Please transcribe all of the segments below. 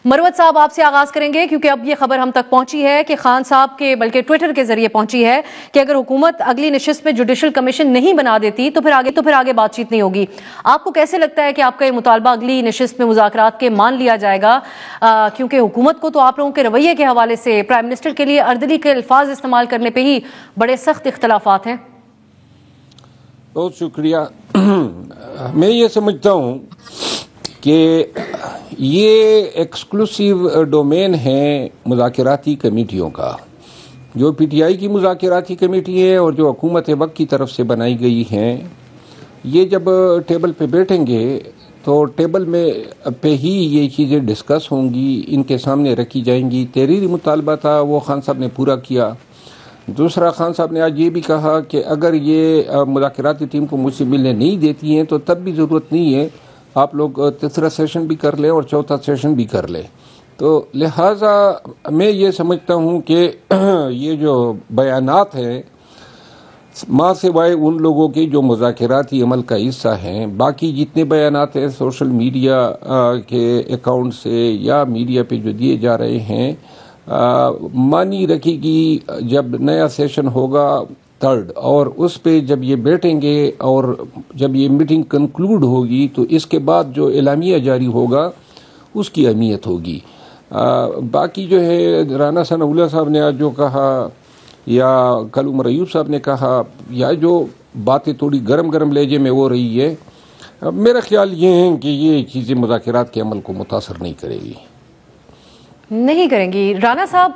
مروت صاحب آپ سے آغاز کریں گے کیونکہ اب یہ خبر ہم تک پہنچی ہے کہ خان صاحب کے بلکہ ٹویٹر کے ذریعے پہنچی ہے کہ اگر حکومت اگلی نشست میں جوڈیشل کمیشن نہیں بنا دیتی تو پھر آگے بات چیت نہیں ہوگی. آپ کو کیسے لگتا ہے کہ آپ کا یہ مطالبہ اگلی نشست میں مذاکرات کے مان لیا جائے گا؟ کیونکہ حکومت کو تو آپ لوگوں کے رویے کے حوالے سے پرائم منسٹر کے لیے اردلی کے الفاظ استعمال کرنے پہ ہی بڑے سخت اختلافات ہیں. بہت شکریہ. میں یہ سمجھتا ہوں کہ یہ ایکسکلوسیو ڈومین ہے مذاکراتی کمیٹیوں کا. جو پی ٹی آئی کی مذاکراتی کمیٹی ہے اور جو حکومت وقت کی طرف سے بنائی گئی ہیں، یہ جب ٹیبل پہ بیٹھیں گے تو ٹیبل میں پہ ہی یہ چیزیں ڈسکس ہوں گی، ان کے سامنے رکھی جائیں گی. تحریری مطالبہ تھا وہ خان صاحب نے پورا کیا. دوسرا، خان صاحب نے آج یہ بھی کہا کہ اگر یہ مذاکراتی ٹیم کو مجھ سے ملنے نہیں دیتی ہیں تو تب بھی ضرورت نہیں ہے، آپ لوگ تیسرا سیشن بھی کر لیں اور چوتھا سیشن بھی کر لیں. تو لہٰذا میں یہ سمجھتا ہوں کہ یہ جو بیانات ہیں ماں سوائے ان لوگوں کے جو مذاکراتی عمل کا حصہ ہیں، باقی جتنے بیانات ہیں سوشل میڈیا کے اکاؤنٹ سے یا میڈیا پہ جو دیے جا رہے ہیں، مانی رکھے گی جب نیا سیشن ہوگا تھرڈ، اور اس پہ جب یہ بیٹھیں گے اور جب یہ میٹنگ کنکلوڈ ہوگی تو اس کے بعد جو اعلامیہ جاری ہوگا اس کی اہمیت ہوگی. باقی جو ہے رانا ثناء اللہ صاحب نے آج جو کہا یا کل عمر ایوب صاحب نے کہا یا جو باتیں تھوڑی گرم گرم لہجے میں ہو رہی ہے، میرا خیال یہ ہے کہ یہ چیزیں مذاکرات کے عمل کو متاثر نہیں کرے گی. نہیں کریں گی. رانا صاحب،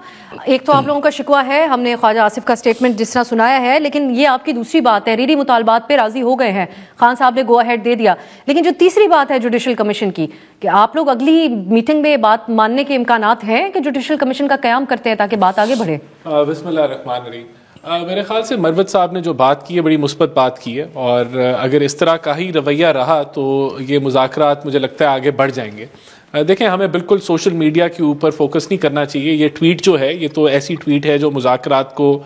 ایک تو آپ لوگوں کا شکوہ ہے، ہم نے خواجہ آصف کا سٹیٹمنٹ جس طرح سنایا ہے، لیکن یہ آپ کی دوسری بات ہے، تحریری مطالبات پہ راضی ہو گئے ہیں، خان صاحب نے گو اہیڈ دے دیا. لیکن جو تیسری بات ہے جوڈیشل کمیشن کی، کہ آپ لوگ اگلی میٹنگ میں بات ماننے کے امکانات ہیں کہ جوڈیشل کمیشن کا قیام کرتے ہیں تاکہ بات آگے بڑھے؟ بسم اللہ الرحمن الرحیم. میرے خیال سے مروت صاحب نے جو بات کی ہے بڑی مثبت بات کی ہے، اور اگر اس طرح کا ہی رویہ رہا تو یہ مذاکرات مجھے لگتا ہے آگے بڑھ جائیں گے. دیکھیں، ہمیں بالکل سوشل میڈیا کے اوپر فوکس نہیں کرنا چاہیے. یہ ٹویٹ جو ہے یہ تو ایسی ٹویٹ ہے جو مذاکرات کو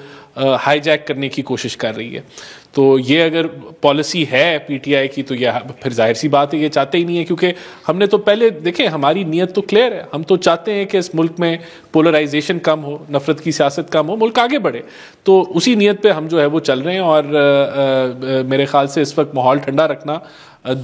ہائی جیک کرنے کی کوشش کر رہی ہے. تو یہ اگر پالیسی ہے پی ٹی آئی کی تو یہ پھر ظاہر سی بات ہے یہ چاہتے ہی نہیں ہے، کیونکہ ہم نے تو پہلے دیکھیں ہماری نیت تو کلیئر ہے. ہم تو چاہتے ہیں کہ اس ملک میں پولرائزیشن کم ہو، نفرت کی سیاست کم ہو، ملک آگے بڑھے. تو اسی نیت پہ ہم جو ہے وہ چل رہے ہیں، اور میرے خیال سے اس وقت ماحول ٹھنڈا رکھنا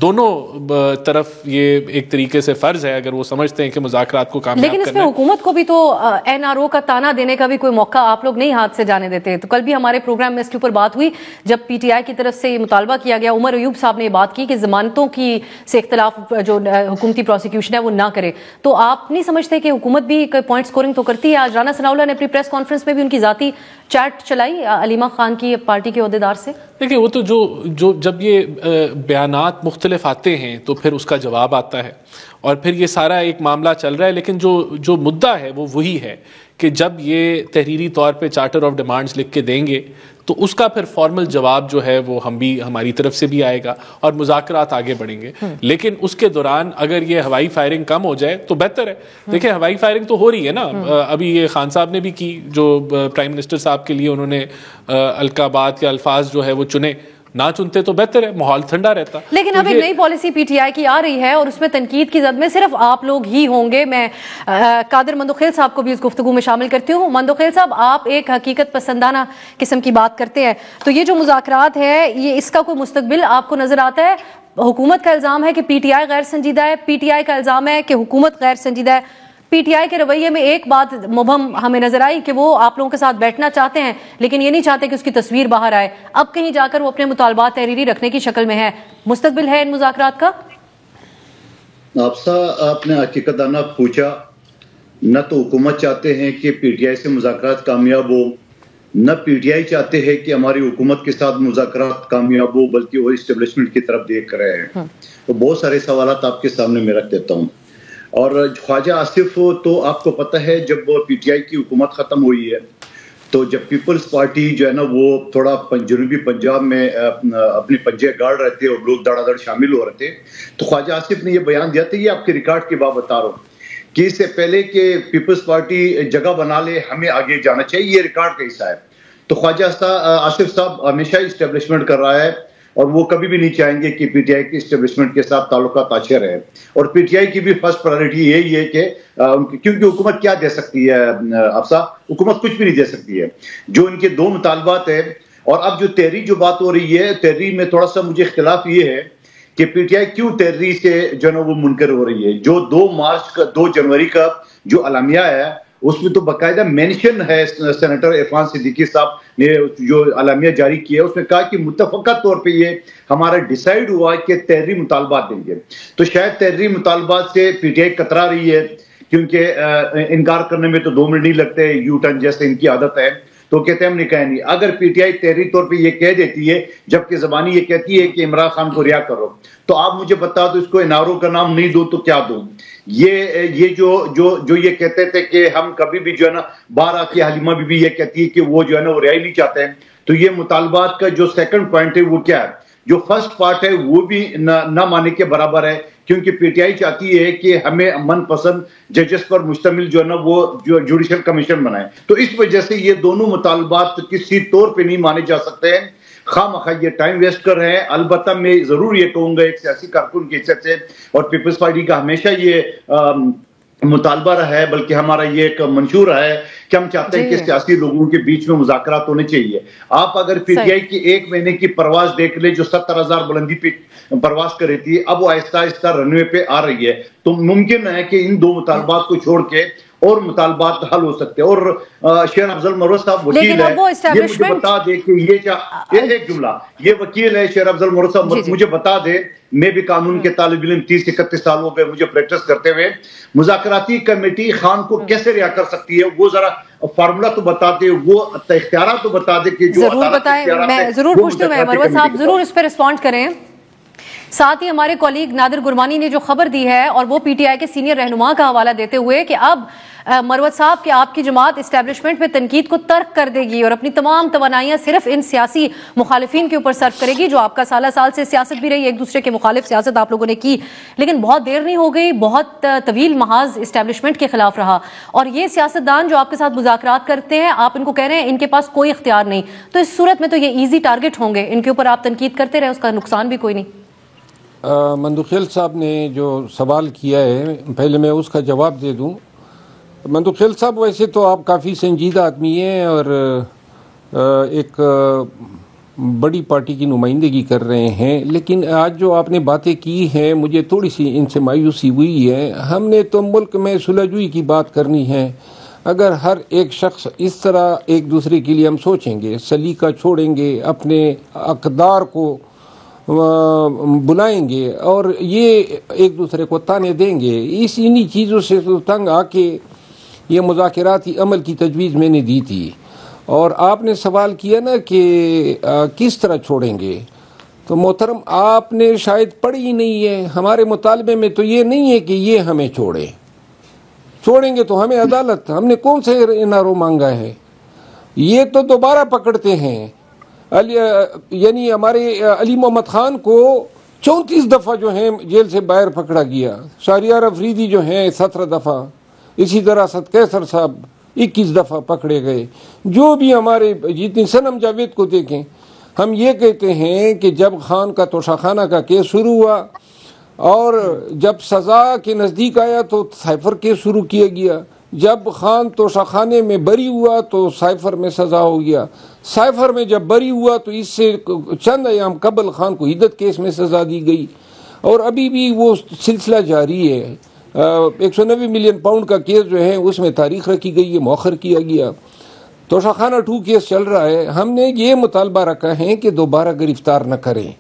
دونوں طرف یہ ایک طریقے سے فرض ہے اگر وہ سمجھتے ہیں کہ مذاکرات کو کامیاب کرنا ہے. لیکن اس میں حکومت کو بھی تو این آر او کا تانا دینے کا بھی کوئی موقع آپ لوگ نہیں ہاتھ سے جانے دیتے. تو کل بھی ہمارے پروگرام میں اس کے اوپر بات ہوئی جب پی ٹی آئی کی طرف سے یہ مطالبہ کیا گیا. عمر ایوب صاحب نے یہ بات کی کہ ضمانتوں کی سے اختلاف جو حکومتی پروسیکیوشن ہے وہ نہ کرے. تو آپ نہیں سمجھتے کہ حکومت بھی پوائنٹ سکورنگ تو کرتی ہے؟ آج رانا ثناء اللہ نے اپنی پریس کانفرنس میں بھی ان کی ذاتی چیٹ چلائی علیمہ خان کی پارٹی کے عہدیدار سے. دیکھیں، وہ تو جو جب یہ بیانات مختلف آتے ہیں تو پھر اس کا جواب آتا ہے، اور پھر یہ سارا ایک معاملہ چل رہا ہے. لیکن جو مدعا ہے وہ وہی ہے کہ جب یہ تحریری طور پہ چارٹر آف ڈیمانڈز لکھ کے دیں گے تو اس کا پھر فارمل جواب جو ہے وہ ہماری طرف سے بھی آئے گا اور مذاکرات آگے بڑھیں گے. لیکن اس کے دوران اگر یہ ہوائی فائرنگ کم ہو جائے تو بہتر ہے. دیکھیں، ہوائی فائرنگ تو ہو رہی ہے نا. ابھی یہ خان صاحب نے بھی کی، جو پرائم منسٹر صاحب کے لیے انہوں نے القابات کے الفاظ جو ہے وہ چنے، نہ چنتے تو بہتر ہے، ماحول ٹھنڈا رہتا. لیکن اب ایک نئی پالیسی پی ٹی آئی کی آ رہی ہے اور اس میں تنقید کی زد میں صرف آپ لوگ ہی ہوں گے. میں قادر مندوخیل صاحب کو بھی اس گفتگو میں شامل کرتی ہوں. مندوخیل صاحب، آپ ایک حقیقت پسندانہ قسم کی بات کرتے ہیں، تو یہ جو مذاکرات ہے یہ اس کا کوئی مستقبل آپ کو نظر آتا ہے؟ حکومت کا الزام ہے کہ پی ٹی آئی غیر سنجیدہ ہے، پی ٹی آئی کا الزام ہے کہ حکومت غیر سنجیدہ ہے. پی ٹی آئی کے رویے میں ایک بات مبہم ہمیں نظر آئی کہ وہ آپ لوگوں کے ساتھ بیٹھنا چاہتے ہیں لیکن یہ نہیں چاہتے کہ اس کی تصویر باہر آئے. اب کہیں جا کر وہ اپنے مطالبات تحریری رکھنے کی شکل میں ہے. مستقبل ہے ان مذاکرات کا؟ آپ نے حقیقتانہ پوچھا. نہ تو حکومت چاہتے ہیں کہ پی ٹی آئی سے مذاکرات کامیاب ہو، نہ پی ٹی آئی چاہتے ہیں کہ ہماری حکومت کے ساتھ مذاکرات کامیاب ہو، بلکہ وہ اسٹیبلشمنٹ کی طرف دیکھ رہے ہیں. تو بہت سارے سوالات آپ کے سامنے میں رکھ دیتا ہوں. اور خواجہ آصف، تو آپ کو پتہ ہے جب وہ پی ٹی آئی کی حکومت ختم ہوئی ہے تو جب پیپلز پارٹی جو ہے نا وہ تھوڑا جنوبی پنجاب میں اپنے پنجے گاڑ رہے تھے اور لوگ دڑا دڑ شامل ہو رہے تھے، تو خواجہ آصف نے یہ بیان دیا تھا، یہ آپ کے ریکارڈ کی بات بتا رہا ہوں، کہ اس سے پہلے کہ پیپلز پارٹی جگہ بنا لے ہمیں آگے جانا چاہیے. یہ ریکارڈ کا حصہ ہے. تو خواجہ آصف صاحب ہمیشہ اسٹیبلشمنٹ کر رہا ہے اور وہ کبھی بھی نہیں چاہیں گے کہ پی ٹی آئی کی اسٹیبلشمنٹ کے ساتھ تعلقات اچھے رہے. اور پی ٹی آئی کی بھی فرسٹ پرائرٹی یہی ہے کہ کیونکہ حکومت کیا دے سکتی ہے افسا، حکومت کچھ بھی نہیں دے سکتی ہے. جو ان کے دو مطالبات ہیں، اور اب جو تحریری جو بات ہو رہی ہے، تحریری میں تھوڑا سا مجھے اختلاف یہ ہے کہ پی ٹی آئی کیوں تحریری سے جو ہے نا وہ منکر ہو رہی ہے. جو 2 جنوری کا جو اعلامیہ ہے اس میں تو باقاعدہ مینشن ہے، سینیٹر عرفان صدیقی صاحب نے جو اعلامیہ جاری کیا اس میں کہا کہ متفقہ طور پہ یہ ہمارا ڈیسائیڈ ہوا کہ تحریری مطالبات دیں گے. تو شاید تحریری مطالبات سے پی ٹی آئی کترا رہی ہے، کیونکہ انکار کرنے میں تو 2 منٹ نہیں لگتے، یو ٹرن جیسے ان کی عادت ہے، تو کہتے ہیں ہم نے کہا نہیں. اگر پی ٹی آئی تحریری طور پہ یہ کہہ دیتی ہے جبکہ زبانی یہ کہتی ہے کہ عمران خان کو رہا کرو، تو آپ مجھے بتا دو اس کو این آر او کا نام نہیں دو تو کیا دوں؟ یہ جو یہ کہتے تھے کہ ہم کبھی بھی جو ہے نا باہر آ کے حلیمہ بی بی یہ کہتی ہے کہ وہ جو ہے نا وہ رہائی نہیں چاہتے ہیں. تو یہ مطالبات کا جو سیکنڈ پوائنٹ ہے وہ کیا ہے؟ جو فرسٹ پارٹ ہے وہ بھی نہ مانے کے برابر ہے، کیونکہ پی ٹی آئی چاہتی ہے کہ ہمیں من پسند ججز پر مشتمل جو ہے نا وہ جو جوڈیشل کمیشن بنائے. تو اس وجہ سے یہ دونوں مطالبات کسی طور پہ نہیں مانے جا سکتے ہیں، خواہ مخواہ یہ ٹائم ویسٹ کر رہے ہیں. البتہ میں ضرور یہ کہوں گا ایک سیاسی کارکن کی حیثیت سے، اور پیپلز پارٹی کا ہمیشہ یہ مطالبہ رہا ہے، بلکہ ہمارا یہ ایک منشور رہا ہے کہ ہم چاہتے ہیں کہ سیاسی لوگوں کے بیچ میں مذاکرات ہونے چاہیے. آپ اگر پی ٹی آئی کی 1 مہینے کی پرواز دیکھ لیں جو 70,000 بلندی پہ پرواز کر رہی تھی، اب وہ آہستہ آہستہ رن وے پہ آ رہی ہے. تو ممکن ہے کہ ان 2 مطالبات کو چھوڑ کے اور مطالبات حل ہو سکتے ہیں. اور شیر افضل مروت صاحب وکیل ہے، یہ مجھے بتا دے کہ یہ ایک جملہ، یہ وکیل ہے شیر افضل مروت صاحب، مجھے بتا دے، میں بھی قانون کے طالب علم 30-31 سال ہو گئے مجھے پریکٹس کرتے ہوئے، مذاکراتی کمیٹی خان کو کیسے رہا کر سکتی ہے؟ وہ ذرا فارمولا تو بتا دے، وہ اختیارات تو بتا دے کہ جو ضرور بتائیں. میں ضرور پوچھتی ہوں، مروت صاحب ضرور اس پہ رسپونڈ کریں. ساتھ ہی ہمارے کولیگ نادر گرمانی نے جو خبر دی ہے، اور وہ پی ٹی آئی کے سینئر رہنما کا حوالہ دیتے ہوئے کہ اب مروت صاحب کہ آپ کی جماعت اسٹیبلشمنٹ پہ تنقید کو ترک کر دے گی اور اپنی تمام توانائیاں صرف ان سیاسی مخالفین کے اوپر صرف کرے گی، جو آپ کا سالہ سال سے سیاست بھی رہی، ایک دوسرے کے مخالف سیاست آپ لوگوں نے کی، لیکن بہت دیر نہیں ہو گئی، بہت طویل محاذ اسٹیبلشمنٹ کے خلاف رہا. اور یہ سیاستدان جو آپ کے ساتھ مذاکرات کرتے ہیں، آپ ان کو کہہ رہے ہیں ان کے پاس کوئی اختیار نہیں، تو اس صورت میں تو یہ ایزی ٹارگٹ ہوں گے، ان کے اوپر آپ تنقید کرتے رہے، اس کا نقصان بھی کوئی نہیں. مندوخیل صاحب نے جو سوال کیا ہے، پہلے میں اس کا جواب دے دوں. مندوخیل صاحب، ویسے تو آپ کافی سنجیدہ آدمی ہیں اور ایک بڑی پارٹی کی نمائندگی کر رہے ہیں، لیکن آج جو آپ نے باتیں کی ہیں مجھے تھوڑی سی ان سے مایوسی ہوئی ہے. ہم نے تو ملک میں صلح جوئی کی بات کرنی ہے. اگر ہر ایک شخص اس طرح ایک دوسرے کے لیے ہم سوچیں گے، سلیقہ چھوڑیں گے، اپنے اقدار کو بلائیں گے اور یہ ایک دوسرے کو تانے دیں گے، انہی چیزوں سے تو تنگ آ کے یہ مذاکراتی عمل کی تجویز میں نے دی تھی. اور آپ نے سوال کیا نا کہ کس طرح چھوڑیں گے، تو محترم آپ نے شاید پڑھی ہی نہیں ہے. ہمارے مطالبے میں تو یہ نہیں ہے کہ یہ ہمیں چھوڑیں گے تو ہمیں عدالت، ہم نے کون سے انارو مانگا ہے؟ یہ تو دوبارہ پکڑتے ہیں. یعنی ہمارے علی محمد خان کو 34 دفعہ جو ہیں جیل سے باہر پکڑا گیا، شہریار افریدی جو ہیں 17 دفعہ، اسی طرح اسد کیسر صاحب 21 دفعہ پکڑے گئے. جو بھی ہمارے جتنی صنم جاوید کو دیکھیں، ہم یہ کہتے ہیں کہ جب خان کا توشاخانہ کا کیس شروع ہوا اور جب سزا کے نزدیک آیا تو سائفر کیس شروع کیا گیا، جب خان توشاخانے میں بری ہوا تو سائفر میں سزا ہو گیا، سائفر میں جب بری ہوا تو اس سے چند ایام قبل خان کو عدت کیس میں سزا دی گئی، اور ابھی بھی وہ سلسلہ جاری ہے. 190 ملین پاؤنڈ کا کیس جو ہے اس میں تاریخ رکھی گئی ہے، مؤخر کیا گیا. توشاخانہ 2 کیس چل رہا ہے. ہم نے یہ مطالبہ رکھا ہے کہ دوبارہ گرفتار نہ کریں.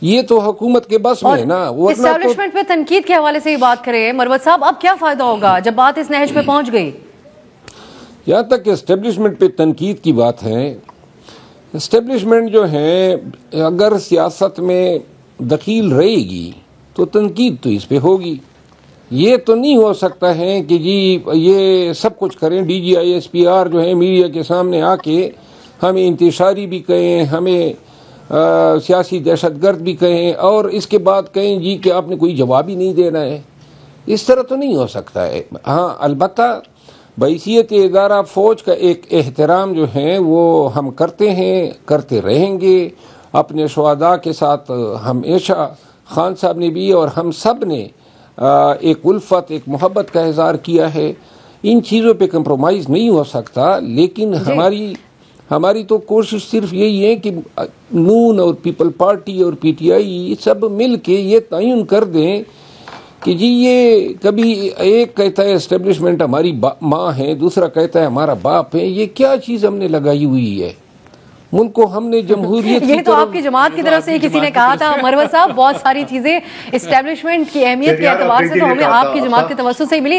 یہ تو حکومت کے بس میں ہے نا. اسٹیبلشمنٹ پہ تنقید کے حوالے سے ہی بات کریں مروت صاحب، اب کیا فائدہ ہوگا جب بات اس نہج پہ پہنچ گئی؟ یہاں تک کہ اسٹیبلشمنٹ پہ تنقید کی بات ہے، اسٹیبلشمنٹ جو ہے اگر سیاست میں دخیل رہے گی تو تنقید تو اس پہ ہوگی. یہ تو نہیں ہو سکتا ہے کہ جی یہ سب کچھ کریں، D G I S P R جو ہے میڈیا کے سامنے آ کے ہمیں انتشاری بھی کہیں، ہمیں سیاسی دہشت گرد بھی کہیں، اور اس کے بعد کہیں جی کہ آپ نے کوئی جواب ہی نہیں دینا ہے. اس طرح تو نہیں ہو سکتا ہے. ہاں البتہ بحیثیت ادارہ فوج کا ایک احترام جو ہے وہ ہم کرتے ہیں، کرتے رہیں گے، اپنے شہداء کے ساتھ ہمیشہ خان صاحب نے بھی اور ہم سب نے ایک الفت، ایک محبت کا اظہار کیا ہے. ان چیزوں پہ کمپرومائز نہیں ہو سکتا، لیکن ہماری تو کوشش صرف یہی ہے کہ نون اور پیپل پارٹی اور پی ٹی آئی سب مل کے یہ تعین کر دیں کہ جی یہ کبھی ایک کہتا ہے اسٹیبلشمنٹ ہماری ماں ہے، دوسرا کہتا ہے ہمارا باپ ہے. یہ کیا چیز ہم نے لگائی ہوئی ہے؟ ملک کو ہم نے جمہوریت یہ تو آپ کی جماعت کی طرف سے کسی نے کہا تھا مروت صاحب. بہت ساری چیزیں اسٹیبلشمنٹ کی اہمیت کے اعتبار سے تو ہمیں آپ کی جماعت کے توسط سے ہی ملی.